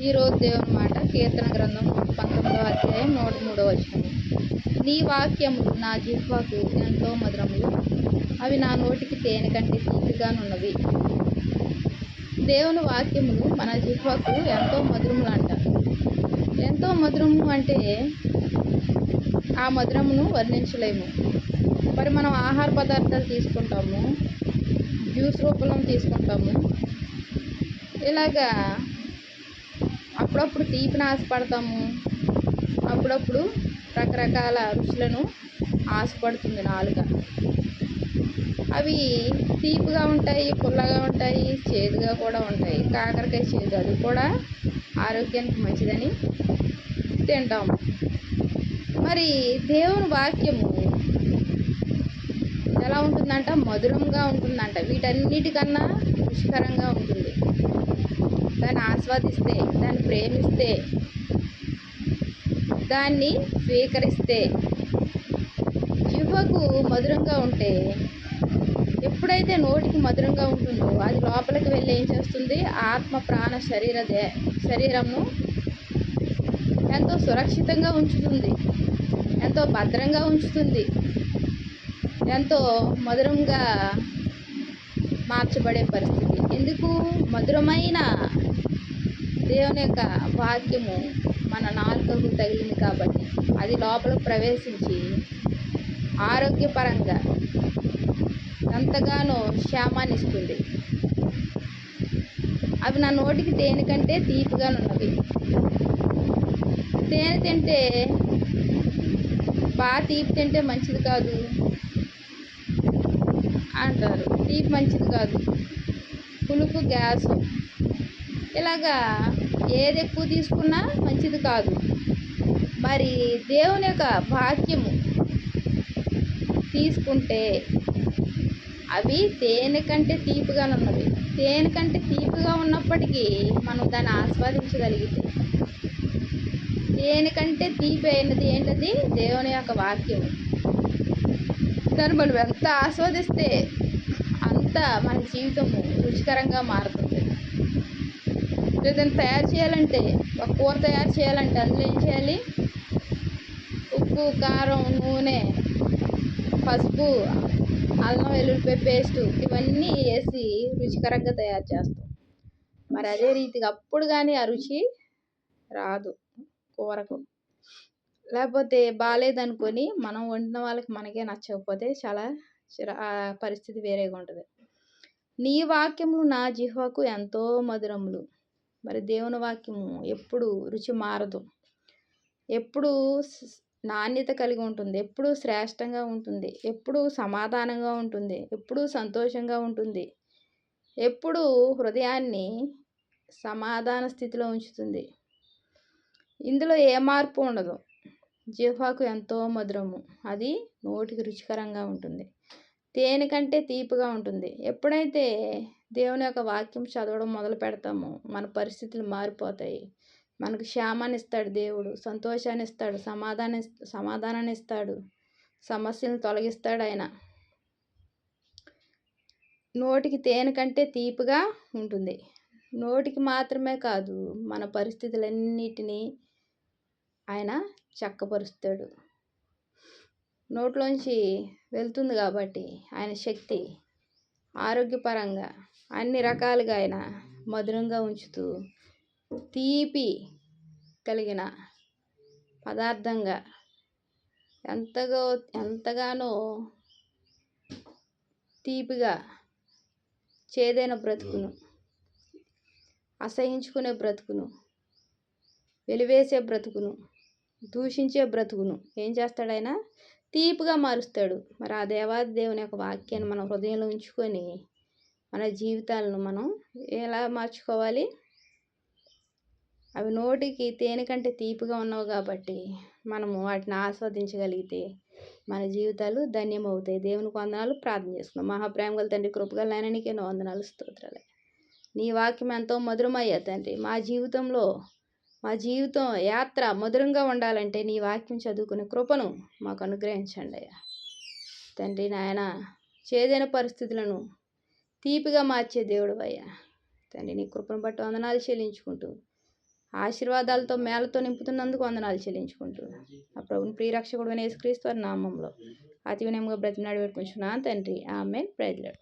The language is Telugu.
ఈరోజు దేవుని మాట కీర్తన గ్రంథం 19వ అధ్యాయం 103వ వచనం. నీ వాక్యములు నా జిహ్వకు ఎంతో మధురములు, అవి నా నోటికి తేనె కంటే తీపిగానున్నవి. దేవుని వాక్యములు మన జిహ్వకు ఎంతో మధురములు అంట. ఎంతో మధురము అంటే ఆ మధురమును వర్ణించలేము. మరి మనం ఆహార పదార్థాలు తీసుకుంటాము, జ్యూస్ రూపంలో తీసుకుంటాము. ఇలాగా అప్పుడప్పుడు తీపిని ఆశపడతాము, అప్పుడప్పుడు రకరకాల రుచులను ఆశపడుతుంది నాలుక. అవి తీపిగా ఉంటాయి, పుల్లగా ఉంటాయి, చేదుగా కూడా ఉంటాయి. కాకరకాయ చేదు, అది కూడా ఆరోగ్యానికి మంచిదని తింటాము. మరి దేవుని వాక్యము ఎలా ఉంటుందంట? మధురంగా ఉంటుందంట. వీటన్నిటికన్నా రుచికరంగా ఉంటుంది. దాన్ని ఆస్వాదిస్తే, దాన్ని ప్రేమిస్తే, దాన్ని స్వీకరిస్తే, జిహ్వకు మధురంగా ఉంటే, ఎప్పుడైతే నోటికి మధురంగా ఉంటుందో అది లోపలికి వెళ్ళి ఏం చేస్తుంది? ఆత్మ ప్రాణ శరీరంను ఎంతో సురక్షితంగా ఉంచుతుంది, ఎంతో భద్రంగా ఉంచుతుంది, ఎంతో మధురంగా మార్చబడే పరిస్థితి. ఎందుకు? మధురమైన దేవుని యొక్క వాక్యము మన నాలుకకు తగిలింది కాబట్టి అది లోపల ప్రవేశించి ఆరోగ్యపరంగా ఎంతగానో క్షేమాన్ని ఇస్తుంది. అవి నా నోటికి తేనె కంటే తీపిగానున్నవి. తేనె తింటే బాగా తీపి తింటే మంచిది కాదు అంటారు. తీపి మంచిది కాదు, పులుపు గ్యాసు. ఇలాగా ఏది ఎక్కువ తీసుకున్నా మంచిది కాదు. మరి దేవుని యొక్క వాక్యము తీసుకుంటే అవి తేనె కంటే తీపిగానున్నవి. తేనె కంటే తీపిగా ఉన్నప్పటికీ మనం దాన్ని ఆస్వాదించగలిగితే, తేనె కంటే తీపి అయినది ఏంటది? దేవుని యొక్క వాక్యము. దాన్ని మనం ఎంత ఆస్వాదిస్తే అంత మన జీవితము రుచికరంగా మారుతుంది. ఏదైనా తయారు చేయాలంటే, ఒక కూర తయారు చేయాలంటే అందులో ఏం చేయాలి? ఉప్పు, కారం, నూనె, పసుపు, అల్లం వెల్లుల్లిపాయ పేస్టు ఇవన్నీ వేసి రుచికరంగా తయారు చేస్తాం. మరి అదే రీతిగా అప్పుడు కానీ ఆ రుచి రాదు కూరకు. లేకపోతే బాగాలేదనుకొని మనం వండిన వాళ్ళకి మనకే నచ్చకపోతే చాలా పరిస్థితి వేరేగా ఉంటుంది. నీ వాక్యములు నా జిహ్వకు ఎంతో మధురములు. మరి దేవుని వాక్యము ఎప్పుడు రుచి మారదు, ఎప్పుడు నాణ్యత కలిగి ఉంటుంది, ఎప్పుడు శ్రేష్టంగా ఉంటుంది, ఎప్పుడు సమాధానంగా ఉంటుంది, ఎప్పుడు సంతోషంగా ఉంటుంది, ఎప్పుడు హృదయాన్ని సమాధాన స్థితిలో ఉంచుతుంది. ఇందులో ఏ మార్పు ఉండదు. జిహ్వకు ఎంతో మధురము, అది నోటికి రుచికరంగా ఉంటుంది, తేనె కంటే తీపిగా ఉంటుంది. ఎప్పుడైతే దేవుని యొక్క వాక్యం చదవడం మొదలు పెడతామో మన పరిస్థితులు మారిపోతాయి. మనకు క్షేమాన్ని ఇస్తాడు దేవుడు, సంతోషాన్ని ఇస్తాడు, సమాధానాన్ని ఇస్తాడు, సమస్యలను తొలగిస్తాడు ఆయన. నోటికి తేనె కంటే తీపిగా ఉంటుంది. నోటికి మాత్రమే కాదు, మన పరిస్థితులన్నిటినీ ఆయన చక్కపరుస్తాడు. నోట్లోంచి వెళ్తుంది కాబట్టి ఆయన శక్తి ఆరోగ్యపరంగా అన్ని రకాలుగా ఆయన మధురంగా ఉంచుతూ తీపి కలిగిన పదార్థంగా ఎంతగానో తీపిగా చేదైన బ్రతుకును, అసహించుకునే బ్రతుకును, వెలివేసే బ్రతుకును, దూషించే బ్రతుకును ఏం చేస్తాడు? ఆయన తీపిగా మారుస్తాడు. మరి ఆ దేవాది దేవుని యొక్క వాక్యాన్ని మన హృదయంలో ఉంచుకొని మన జీవితాలను మనం ఎలా మార్చుకోవాలి? అవి నోటికి తేనె కంటే తీపిగా ఉన్నావు కాబట్టి మనము వాటిని ఆస్వాదించగలిగితే మన జీవితాలు ధన్యమవుతాయి. దేవునికి వందనాలు. ప్రార్థన చేసుకున్నాం. మహాప్రేమ గల తండ్రి, కృపగల నాయన, నీకే వందనాలు, స్తోత్రాలు. నీ వాక్యం ఎంతో మధురమయ్యా తండ్రి. మా జీవితం యాత్ర మధురంగా ఉండాలంటే నీ వాక్యం చదువుకునే కృపను మాకు అనుగ్రహించండి అయ్యా తండ్రి. నాయన, చేదైన పరిస్థితులను తీపిగా మార్చే దేవుడు అయ్యా తండ్రి. నీ కృపను బట్టి వందనాలు చెల్లించుకుంటూ ఆశీర్వాదాలతో మేళతో నింపుతున్నందుకు వందనాలు చెల్లించుకుంటూ ఆ ప్రభుని ప్రియరక్షకుడు యేసుక్రీస్తు వారి నామంలో అతి వినయంగా బ్రతిమలాడి పెట్టుకుంటున్నాను తండ్రి. ఆమేన్. Praise lord.